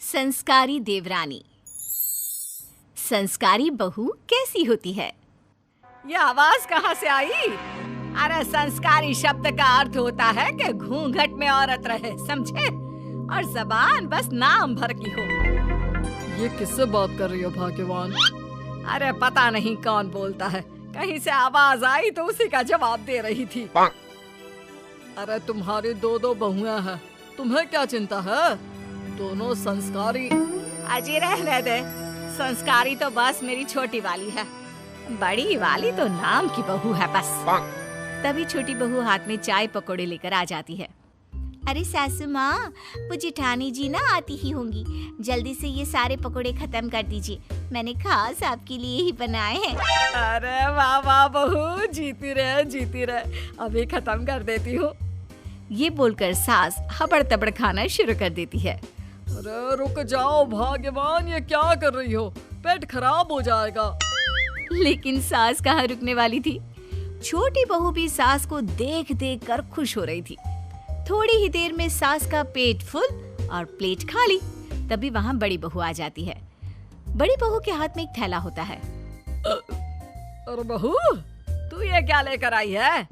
संस्कारी देवरानी। संस्कारी बहू कैसी होती है? ये आवाज कहाँ से आई? अरे संस्कारी शब्द का अर्थ होता है कि घूंघट में औरत रहे, समझे? और जबान बस नाम भर की हो। ये किससे बात कर रही हो भाग्यवान? अरे पता नहीं कौन बोलता है, कहीं से आवाज आई तो उसी का जवाब दे रही थी। अरे तुम्हारी दो बहुएं हैं, तुम्हें क्या चिंता है? दोनों संस्कारी। अजी रहने दे, संस्कारी तो बस मेरी छोटी वाली है, बड़ी वाली तो नाम की बहू है बस। तभी छोटी बहू हाथ में चाय पकौड़े लेकर आ जाती है। अरे सासू माँ, वो जिठानी जी ना आती ही होंगी, जल्दी से ये सारे पकोड़े खत्म कर दीजिए, मैंने खास आपके लिए ही बनाए हैं। अरे वाह वाह बहू, जीती रहे, अभी खत्म कर देती हूँ। ये बोलकर सास हबड़ तबड़ खाना शुरू कर देती है। अरे रुक जाओ भाग्यवान, ये क्या कर रही हो? पेट खराब हो जाएगा। लेकिन सास कहाँ रुकने वाली थी। छोटी बहू भी सास को देख देख कर खुश हो रही थी। थोड़ी ही देर में सास का पेट फुल और प्लेट खाली। तभी वहाँ बड़ी बहू आ जाती है। बड़ी बहू के हाथ में एक थैला होता है। अरे बहू, तू ये क्या लेकर आई है?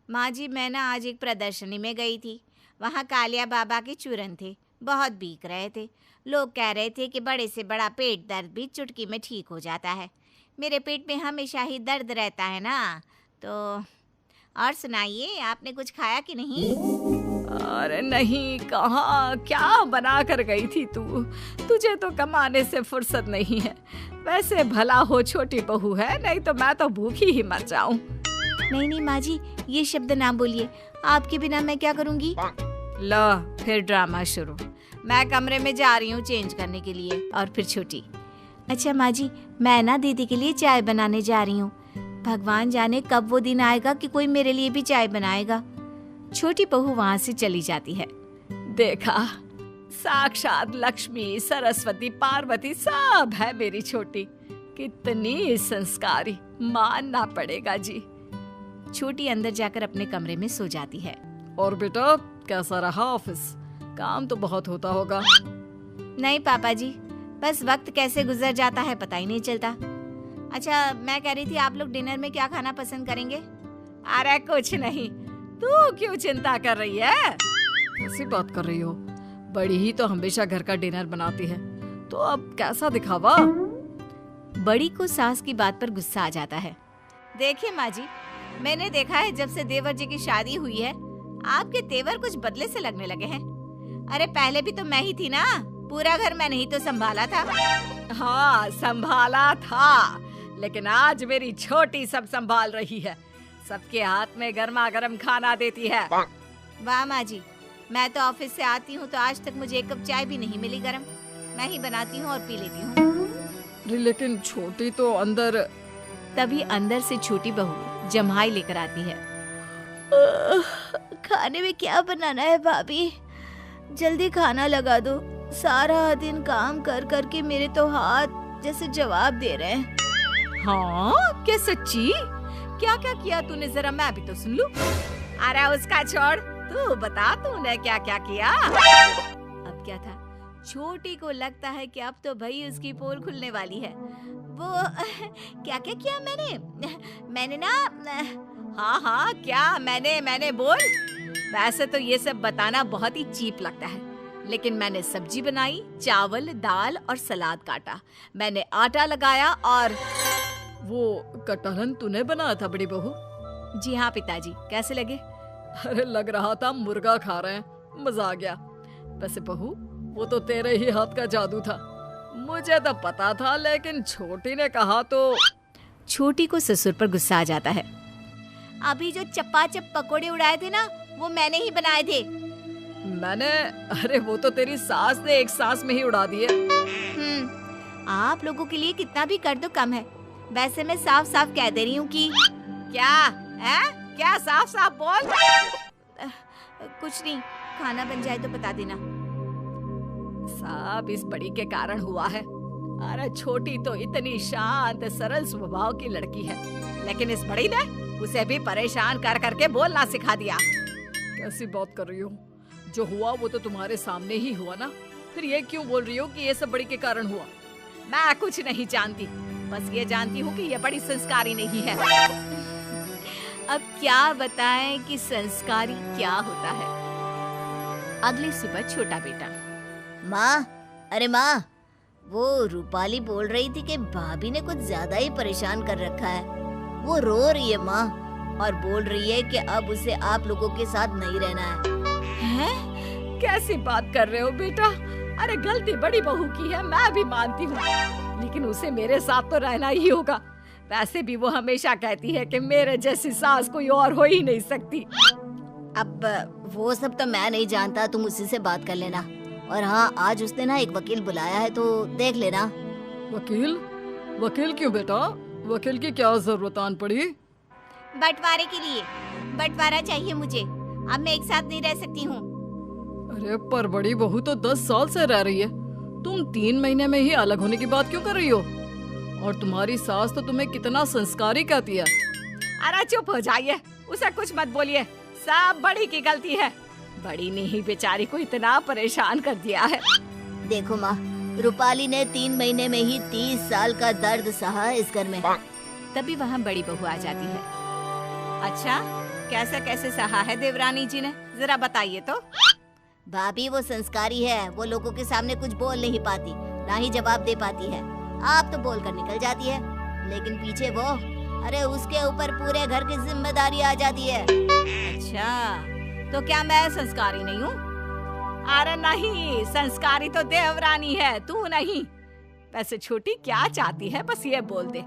माँ जी, मैं ना आज एक प्रदर्शनी में गई थी। वहाँ कालिया बाबा के चूरन थे, बहुत बिक रहे थे। लोग कह रहे थे कि बड़े से बड़ा पेट दर्द भी चुटकी में ठीक हो जाता है। मेरे पेट में हमेशा ही दर्द रहता है ना, तो और सुनाइए, आपने कुछ खाया कि नहीं? अरे नहीं, कहाँ, क्या बना कर गई थी तू? तुझे तो कमाने से फुर्सत नहीं है। वैसे भला हो छोटी बहू है, नहीं तो मैं तो भूखी ही मर जाऊं। नहीं माँ जी, ये शब्द ना बोलिए, आपके बिना मैं क्या करूँगी? लो फिर ड्रामा शुरू। मैं कमरे में जा रही हूँ चेंज करने के लिए। और फिर छोटी, अच्छा माँ जी, मैं ना दीदी के लिए चाय बनाने जा रही हूँ। भगवान जाने कब वो दिन आएगा कि कोई मेरे लिए भी चाय बनाएगा। छोटी बहू वहाँ से चली जाती है। देखा, साक्षात लक्ष्मी, सरस्वती, पार्वती सब है मेरी छोटी। कितनी संस्कारी, मानना पड़ेगा जी। छोटी अंदर जाकर अपने कमरे में सो जाती है। और बेटा, कैसा रहा ऑफिस? काम तो बहुत होता होगा। नहीं पापा जी, बस वक्त कैसे गुजर जाता है पता ही नहीं चलता। अच्छा, मैं कह रही थी आप लोग डिनर में क्या खाना पसंद करेंगे? अरे कुछ नहीं, तू क्यों चिंता कर रही है? कैसी बात कर रही हो? बड़ी ही तो हमेशा घर का डिनर बनाती है, तो अब कैसा दिखावा? बड़ी को सास की बात पर गुस्सा आ जाता है। देखिए माँ जी, मैंने देखा है जब से देवर जी की शादी हुई है, आपके तेवर कुछ बदले से लगने लगे हैं। अरे पहले भी तो मैं ही थी ना, पूरा घर मैंने ही तो संभाला था। हाँ संभाला था, लेकिन आज मेरी छोटी सब संभाल रही है। सबके हाथ में गर्मा गर्म खाना देती है। वाह माँ जी, मैं तो ऑफिस से आती हूँ तो आज तक मुझे एक कप चाय भी नहीं मिली गरम। मैं ही बनाती हूँ और पी लेती हूँ। लेकिन छोटी तो अंदर। तभी अंदर से छोटी बहू जम्हाई लेकर आती है। खाने में क्या बनाना है भाभी? जल्दी खाना लगा दो, सारा दिन काम कर कर के मेरे तो हाथ जैसे जवाब दे रहे हैं। हाँ क्या सच्ची? क्या क्या किया तूने, जरा मैं भी तो सुन लूं। अरे उसका छोड़, तू बता तूने क्या क्या किया? अब क्या था, छोटी को लगता है कि अब तो भाई उसकी पोल खुलने वाली है। वो क्या क्या किया मैंने ना। हाँ क्या मैंने बोल। वैसे तो ये सब बताना बहुत ही चीप लगता है, लेकिन मैंने सब्जी बनाई, चावल, दाल और सलाद काटा। मैंने आटा लगाया और वो कटहलन तूने बनाया था बड़ी बहू? जी हाँ पिताजी, कैसे लगे? अरे लग रहा था मुर्गा खा रहे हैं, मजा आ गया। वैसे बहू, वो तो तेरे ही हाथ का जादू था। मुझे तो पता था, लेकिन छोटी ने कहा तो। छोटी को ससुर पर गुस्सा आ जाता है। अभी जो चपाचप पकोड़े उड़ाए थे ना, वो मैंने ही बनाए थे। मैंने? अरे वो तो तेरी सास ने एक सांस में ही उड़ा दिए। आप लोगों के लिए कितना भी कर दो कम है। वैसे मैं साफ साफ कह दे रही हूँ कि क्या है? क्या साफ साफ बोल? कुछ नहीं, खाना बन जाए तो बता देना। सब इस बड़ी के कारण हुआ है। अरे छोटी तो इतनी शांत सरल स्वभाव की लड़की है, लेकिन इस बड़ी ने उसे भी परेशान कर करके बोलना सिखा दिया। कैसी बात कर रही हो? जो हुआ वो तो तुम्हारे सामने ही हुआ ना। फिर ये क्यों बोल रही हो कि ये सब बड़ी के कारण हुआ? मैं कुछ नहीं जानती, बस ये जानती हूँ कि ये बड़ी संस्कारी नहीं है। अब क्या बताएं कि संस्कारी क्या होता है। अगली सुबह छोटा बेटा, माँ, अरे माँ, वो रूपाली बोल रही थी कि भाभी ने कुछ ज्यादा ही परेशान कर रखा है। वो रो रही है माँ, और बोल रही है कि अब उसे आप लोगों के साथ नहीं रहना है। हैं? कैसी बात कर रहे हो बेटा? अरे गलती बड़ी बहू की है, मैं भी मानती हूँ, लेकिन उसे मेरे साथ तो रहना ही होगा। वैसे भी वो हमेशा कहती है कि मेरे जैसी सास कोई और हो ही नहीं सकती। अब वो सब तो मैं नहीं जानता, तुम उसी से बात कर लेना। और हाँ, आज उसने ना एक वकील बुलाया है, तो देख लेना। वकील? वकील क्यों बेटा? वकील की क्या जरूरत आन पड़ी? बंटवारे के लिए। बंटवारा चाहिए मुझे, अब मैं एक साथ नहीं रह सकती हूँ। अरे पर बड़ी बहू तो 10 साल से रह रही है, तुम 3 महीने में ही अलग होने की बात क्यों कर रही हो? और तुम्हारी सास तो तुम्हें कितना संस्कारी कहती है। अरे चुप हो जाइए, उसे कुछ मत बोलिए, सब बड़ी की गलती है। बड़ी ने ही बेचारी को इतना परेशान कर दिया है। देखो माँ, रूपाली ने 3 महीने में ही 30 साल का दर्द सहा इस घर में। तभी वहाँ बड़ी बहू आ जाती है। अच्छा, कैसे कैसे सहा है देवरानी जी ने, जरा बताइए तो। भाभी वो संस्कारी है, वो लोगों के सामने कुछ बोल नहीं पाती, ना ही जवाब दे पाती है। आप तो बोल कर निकल जाती है, लेकिन पीछे वो, अरे उसके ऊपर पूरे घर की जिम्मेदारी आ जाती है। अच्छा, तो क्या मैं संस्कारी नहीं हूँ? अरे नहीं, संस्कारी तो देवरानी है, तू नहीं। वैसे छोटी क्या चाहती है, बस ये बोल दे।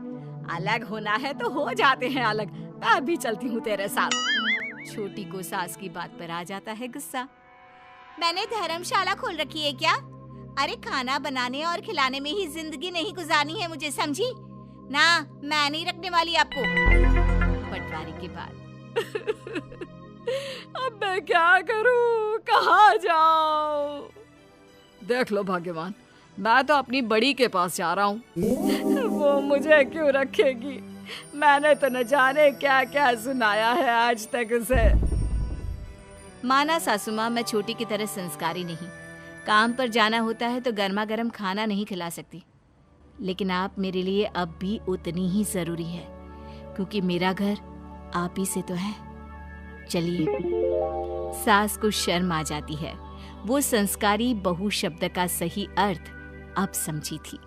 अलग होना है तो हो जाते हैं अलग, मैं भी चलती हूँ तेरे साथ। छोटी को सास की बात पर आ जाता है गुस्सा। मैंने धर्मशाला खोल रखी है क्या? अरे खाना बनाने और खिलाने में ही जिंदगी नहीं गुजारनी है मुझे, समझी ना? मैं नहीं रखने वाली आपको। बंटवारे के बाद अब मैं क्या करूं, कहाँ जाऊं? देख लो भाग्यवान, मैं तो अपनी बड़ी के पास जा रहा हूँ। वो मुझे क्यों रखेगी? मैंने तो न जाने क्या क्या सुनाया है आज तक उसे। माना सासू माँ, मैं छोटी की तरह संस्कारी नहीं। काम पर जाना होता है तो गर्मा गर्म खाना नहीं खिला सकती, लेकिन आप मेरे लिए अब भी उतनी ही जरूरी है, क्योंकि मेरा घर आप ही से तो है। चलिए। सास को शर्म आ जाती है, वो संस्कारी बहू शब्द का सही अर्थ अब समझी थी।